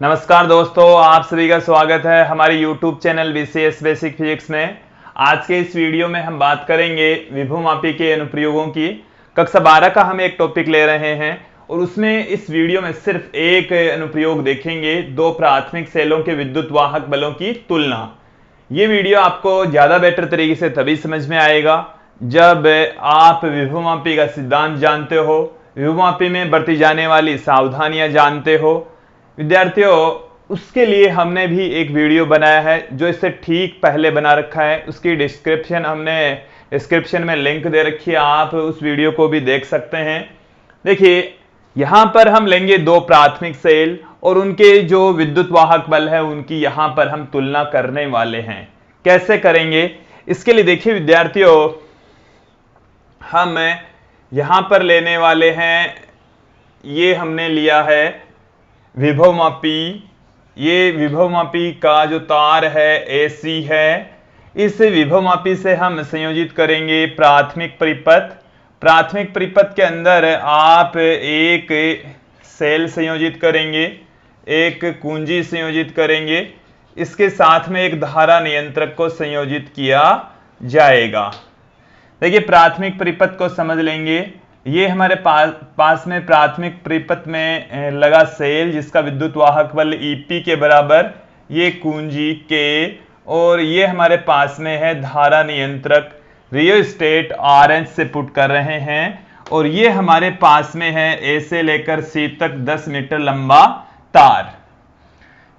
नमस्कार दोस्तों, आप सभी का स्वागत है हमारे YouTube channel BCS basic physics में। आज के इस वीडियो में हम बात करेंगे विभवमापी के अनुप्रयोगों की। कक्षा 12 का हम एक टॉपिक ले रहे हैं और उसमें इस वीडियो में सिर्फ एक अनुप्रयोग देखेंगे, दो प्राथमिक सेलों के विद्युत वाहक बलों की तुलना। ये वीडियो आपको ज्यादा बेटर तरीके से तभी समझ में आएगा जब आप विभवमापी का सिद्धांत जानते हो, विभवमापी में बरती जाने वाली सावधानियां जानते हो। विद्यार्थियों, उसके लिए हमने भी एक वीडियो बनाया है जो इससे ठीक पहले बना रखा है। उसकी डिस्क्रिप्शन में लिंक दे रखी है, आप उस वीडियो को भी देख सकते हैं। देखिए, यहां पर हम लेंगे दो प्राथमिक सेल और उनके जो विद्युत वाहक बल है उनकी यहां पर हम तुलना करने वाले हैं। कैसे करेंगे इसके लिए देखिए विद्यार्थियों, हम यहां पर लेने वाले हैं, ये हमने लिया है विभवमापी। ये विभवमापी का जो तार है AC है। इस विभवमापी से हम संयोजित करेंगे प्राथमिक परिपथ। प्राथमिक परिपथ के अंदर आप एक सेल संयोजित करेंगे, एक कुंजी संयोजित करेंगे, इसके साथ में एक धारा नियंत्रक को संयोजित किया जाएगा। देखिए, प्राथमिक परिपथ को समझ लेंगे। ये हमारे पास में प्राथमिक परिपथ में लगा सेल जिसका विद्युत वाहक बल EP के बराबर, ये कुंजी K, और ये हमारे पास में है धारा नियंत्रक रियोस्टेट RH से पुट कर रहे हैं, और ये हमारे पास में है A से लेकर C तक 10 मीटर लंबा तार।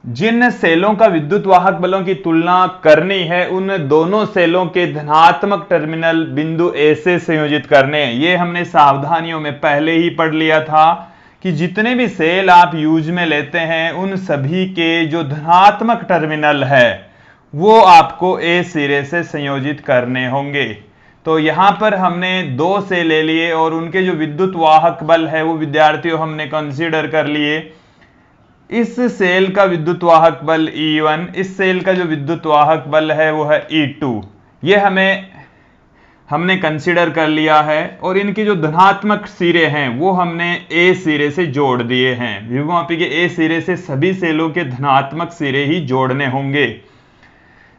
जिन सेलों का विद्युत वाहक बलों की तुलना करनी है उन दोनों सेलों के धनात्मक टर्मिनल बिंदु A से संयोजित करने हैं। ये हमने सावधानियों में पहले ही पढ़ लिया था कि जितने भी सेल आप यूज में लेते हैं उन सभी के जो धनात्मक टर्मिनल है वो आपको A सिरे से संयोजित करने होंगे। तो यहां पर हमने दो सेल ले लिए और उनके जो विद्युत वाहक बल है वो विद्यार्थियों हमने कंसीडर कर लिए। इस सेल का विद्युत वाहक बल E1, इस सेल का जो विद्युत वाहक बल है वो है E2। ये हमने कंसीडर कर लिया है, और इनके जो धनात्मक सिरे हैं वो हमने A सिरे से जोड़ दिए हैं। विभवमापी के A सिरे से सभी सेलों के धनात्मक सिरे ही जोड़ने होंगे।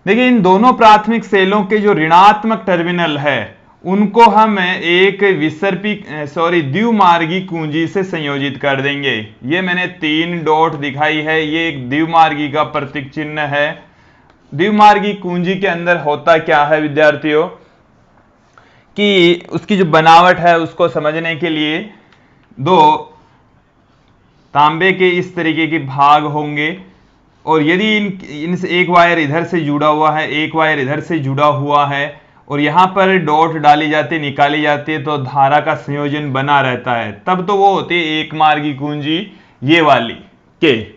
देखिए, इन दोनों प्राथमिक सेलों के जो ऋणात्मक टर्मिनल है उनको हम एक द्विमार्गी कुंजी से संयोजित कर देंगे। ये मैंने 3 डॉट दिखाई है, ये एक द्विमार्गी का प्रतीक चिन्ह है। द्विमार्गी कुंजी के अंदर होता क्या है विद्यार्थियों, कि उसकी जो बनावट है उसको समझने के लिए दो तांबे के इस तरीके के भाग होंगे, और यदि इनसे एक वायर इधर से जुड़ा हुआ है, एक वायर इधर से जुड़ा हुआ है, और यहां पर डॉट डाली जाती है, निकाली जाती है, तो धारा का संयोजन बना रहता है, तब तो वो होती है एक मार्गी कुंजी, ये वाली के।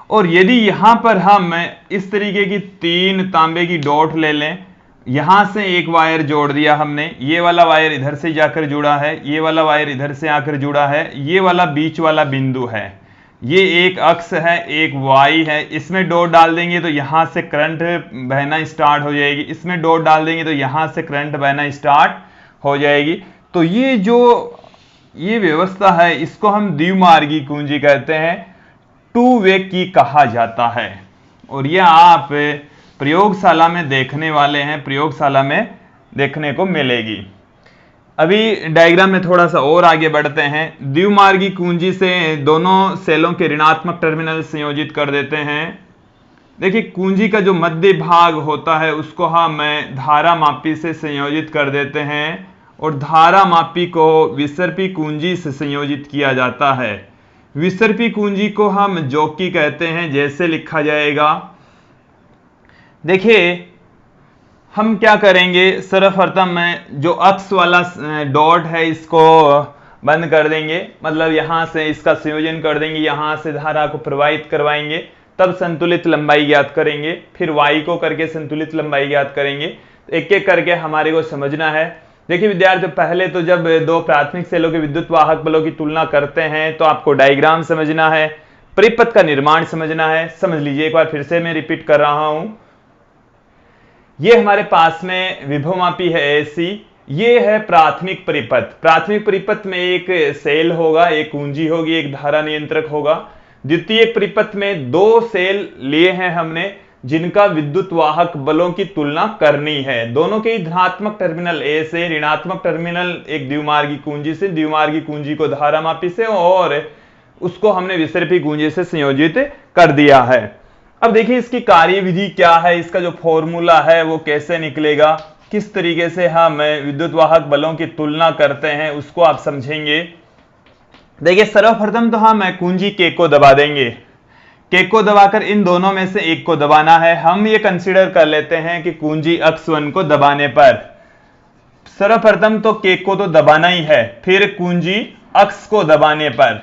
और यदि यहां पर हम इस तरीके की 3 तांबे की डॉट ले लें, यहां से एक वायर जोड़ दिया हमने, ये वाला वायर इधर से जाकर जुड़ा है, ये वाला वायर इधर से आकर जुड़ा है, ये वाला बीच वाला बिंदु है, ये एक अक्ष है, एक वाई है, इसमें डॉट डाल देंगे तो यहां से करंट बहना स्टार्ट हो जाएगी, इसमें डॉट डाल देंगे तो यहां से करंट बहना स्टार्ट हो जाएगी। तो ये व्यवस्था है, इसको हम द्विमार्गी कुंजी कहते हैं, टू वे की कहा जाता है। और यह आप प्रयोगशाला में देखने वाले हैं, प्रयोगशाला में देखने को मिलेगी। अभी डायग्राम में थोड़ा सा और आगे बढ़ते हैं। द्विमार्गी कुंजी से दोनों सेलों के ऋणात्मक टर्मिनल संयोजित कर देते हैं। देखिए, कुंजी का जो मध्य भाग होता है उसको हम धारा मापी से संयोजित कर देते हैं, और धारा मापी को विसर्पी कुंजी से संयोजित किया जाता है। विसर्पी कुंजी को हम जॉकी कहते हैं, जैसे लिखा जाएगा। देखिए, हम क्या करेंगे, सर्वप्रथम मैं जो अक्ष वाला डॉट है इसको बंद कर देंगे, मतलब यहां से इसका संयोजन कर देंगे, यहां से धारा को प्रवाहित करवाएंगे, तब संतुलित लंबाई ज्ञात करेंगे, फिर y को करके संतुलित लंबाई ज्ञात करेंगे। एक एक करके हमारे को समझना है। देखिए विद्यार्थियों, पहले तो जब दो प्राथमिक सेलों के विद्युत वाहक बलों की तुलना करते हैं तो आपको डायग्राम समझना है, परिपथ का निर्माण समझना है। समझ लीजिए, एक बार फिर से मैं रिपीट कर रहा हूं। ये हमारे पास में विभवमापी है AC, ये है प्राथमिक परिपथ। प्राथमिक परिपथ में एक सेल होगा, एक कुंजी होगी, एक धारा नियंत्रक होगा। द्वितीयक परिपथ में दो सेल लिए हैं हमने जिनका विद्युत वाहक बलों की तुलना करनी है। दोनों के धनात्मक टर्मिनल ए से, ऋणात्मक टर्मिनल एक द्विमार्गी कुंजी से, द्विमार्गी कुंजी को धारामापी से और उसको हमने विसर्पी कुंजी से संयोजित कर दिया है। अब देखिए इसकी कार्यविधि क्या है, इसका जो फॉर्मूला है वो कैसे निकलेगा, किस तरीके से हम विद्युत वाहक बलों की तुलना करते हैं उसको आप समझेंगे। देखिए सर्वप्रथम तो हम कुंजी के को दबा देंगे। के को दबाकर इन दोनों में से एक को दबाना है। हम ये कंसीडर कर लेते हैं कि कुंजी अक्ष 1 को दबाने पर सर्वप्रथम तो के को तो दबाना ही है, फिर कुंजी अक्ष को दबाने पर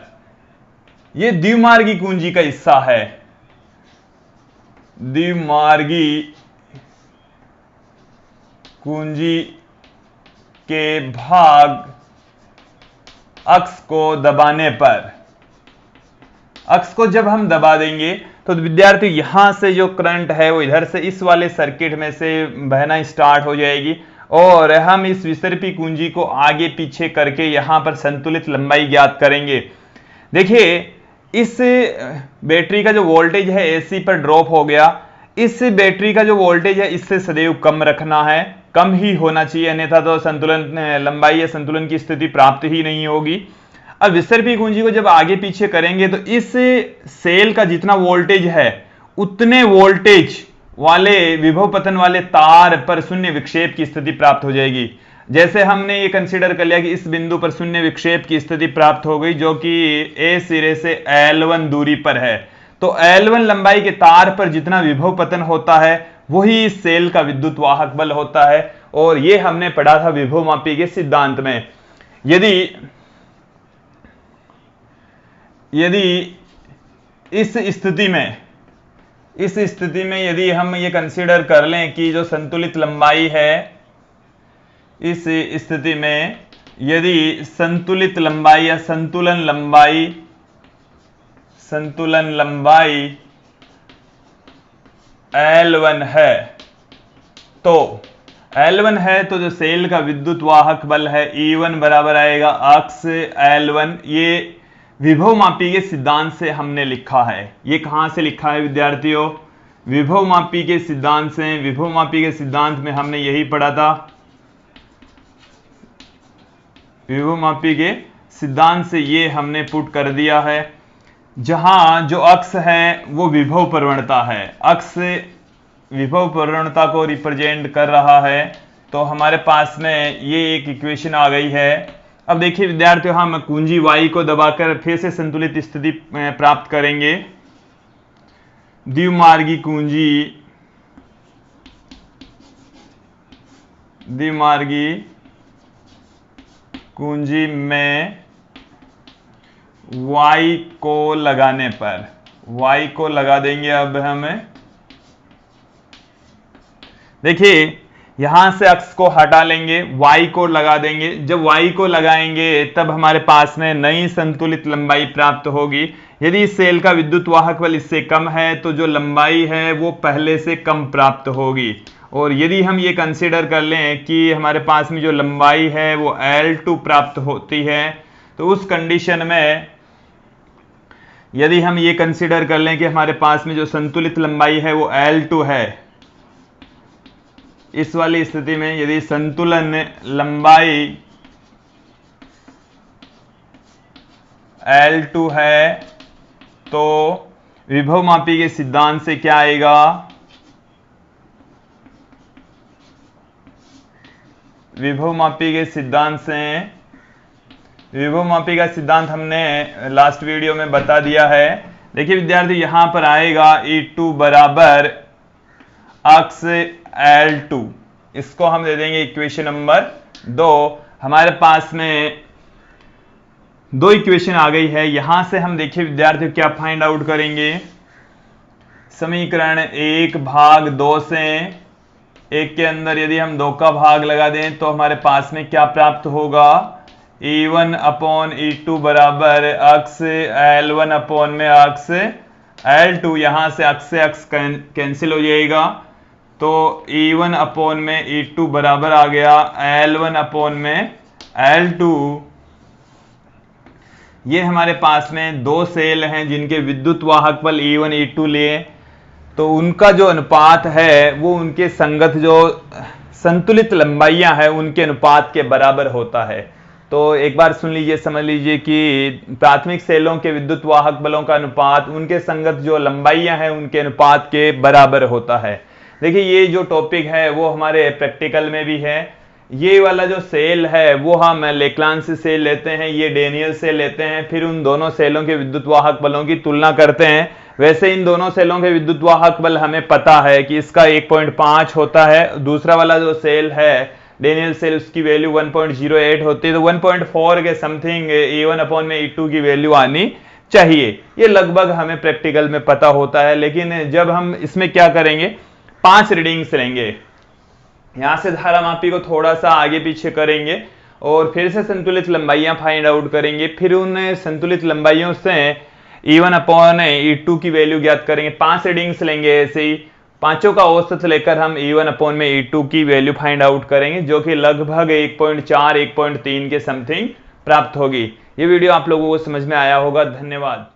यह द्विमार्गी कुंजी का हिस्सा है, द्विमार्गी कुंजी के भाग अक्ष को दबाने पर, अक्ष को जब हम दबा देंगे तो विद्यार्थी यहां से जो करंट है वो इधर से इस वाले सर्किट में से बहना स्टार्ट हो जाएगी और हम इस विसर्पी कुंजी को आगे पीछे करके यहां पर संतुलित लंबाई ज्ञात करेंगे। देखिए इस बैटरी का जो वोल्टेज है एसी पर ड्रॉप हो गया, इस बैटरी का जो वोल्टेज है इससे सदैव कम रखना है, कम ही होना चाहिए, अन्यथा तो संतुलन लंबाई या संतुलन की स्थिति प्राप्त ही नहीं होगी। अब विसर्पी कुंजी को जब आगे पीछे करेंगे तो इस सेल का जितना वोल्टेज है उतने वोल्टेज वाले विभव पतन वाले तार पर शून्य विक्षेप की स्थिति प्राप्त हो जाएगी। जैसे हमने ये कंसीडर कर लिया कि इस बिंदु पर शून्य विक्षेप की स्थिति प्राप्त हो गई जो कि ए सिरे से L1 दूरी पर है, तो L1 लंबाई के तार पर जितना विभव पतन होता है वही इस सेल का विद्युत वाहक बल होता है। और ये हमने पढ़ा था विभव मापी के सिद्धांत में। यदि इस स्थिति में यदि हम ये कंसीडर कर लें कि जो संतुलित लंबाई है, इस स्थिति में यदि संतुलित लंबाई या संतुलन लंबाई L1 है, तो L1 है तो जो सेल का विद्युत वाहक बल है E1 बराबर आएगा अक्ष L1। ये विभव मापी के सिद्धांत से हमने लिखा है। ये कहां से लिखा है विद्यार्थियों? विभव मापी के सिद्धांत से। विभव मापी के सिद्धांत में हमने यही पढ़ा था। विभव मापी के सिद्धांत से ये हमने पुट कर दिया है। जहां जो अक्ष है वो विभव प्रवणता है, अक्ष विभव प्रवणता को रिप्रेजेंट कर रहा है, तो हमारे पास में ये एक इक्वेशन आ गई है। अब देखिए विद्यार्थियों हम कुंजी Y को दबाकर फिर से संतुलित स्थिति प्राप्त करेंगे। द्विमार्गी कुंजी में Y को लगाने पर, Y को लगा देंगे। अब हमें देखिए यहां से अक्ष को हटा लेंगे, Y को लगा देंगे। जब Y को लगाएंगे तब हमारे पास में नई संतुलित लंबाई प्राप्त होगी। यदि इस सेल का विद्युत वाहक बल इससे कम है तो जो लंबाई है वो पहले से कम प्राप्त होगी। और यदि हम ये कंसीडर कर लें कि हमारे पास में जो लंबाई है वो L2 प्राप्त होती है, तो उस कंडीशन में यदि हम ये कंसीडर कर लें कि हमारे पास में जो संतुलित लंबाई है वो L2 है, इस वाली स्थिति में यदि संतुलन लंबाई L2 है तो विभव मापी के सिद्धांत से क्या आएगा? विभव मापी का सिद्धांत हमने लास्ट वीडियो में बता दिया है। देखिए विद्यार्थी यहां पर आएगा E2 बराबर अक्ष L2, इसको हम दे देंगे इक्वेशन नंबर 2। हमारे पास में दो इक्वेशन आ गई है। यहां से हम देखिए विद्यार्थियों क्या फाइंड आउट करेंगे। समीकरण 1 भाग 2 से 1 के अंदर यदि हम 2 का भाग लगा दें तो हमारे पास में क्या प्राप्त होगा? E1 अपॉन E2 बराबर अक्ष L1 अपॉन में अक्ष L2। यहां से अक्ष कैंसिल हो जाएगा, तो E1 अपॉन में E2 बराबर आ गया L1 अपॉन में L2। ये हमारे पास में दो सेल हैं जिनके विद्युत वाहक बल E1 E2 लिए, तो उनका जो अनुपात है वो उनके संगत जो संतुलित लंबाइयां हैं उनके अनुपात के बराबर होता है। तो एक बार सुन लीजिए, समझ लीजिए कि प्राथमिक सेलों के विद्युत वाहक बलों का अनुपात उनके संगत जो लंबाइयां हैं उनके अनुपात के बराबर होता है। देखिए ये जो टॉपिक है वो हमारे प्रैक्टिकल में भी है। ये वाला जो सेल है वो हम लेक्लांस सेल लेते हैं, ये डेनियल सेल लेते हैं, फिर उन दोनों सेलों के विद्युत वाहक बलों की तुलना करते हैं। वैसे इन दोनों सेलों के विद्युत वाहक बल हमें पता है कि इसका 1.5 होता है, दूसरा वाला जो सेल है डेनियल सेल उसकी वैल्यू 1.08 होती है, तो 1.4 के समथिंग E1/E2 की वैल्यू आनी चाहिए। ये लगभग हमें प्रैक्टिकल में पता होता है, लेकिन जब हम इसमें क्या करेंगे, 5 रीडिंग्स लेंगे, यहां से धारा मापी को थोड़ा सा आगे पीछे करेंगे और फिर से संतुलित लंबाइयां फाइंड आउट करेंगे, फिर उन संतुलित लंबाइयों से E1/E2 की वैल्यू ज्ञात करेंगे। 5 रीडिंग्स लेंगे, ऐसे ही पांचों का औसत लेकर हम E1/E2 की वैल्यू फाइंड आउट करेंगे, जो कि लगभग 1.4 1.3 के समथिंग प्राप्त होगी। ये वीडियो आप लोगों को समझ में आया होगा। धन्यवाद।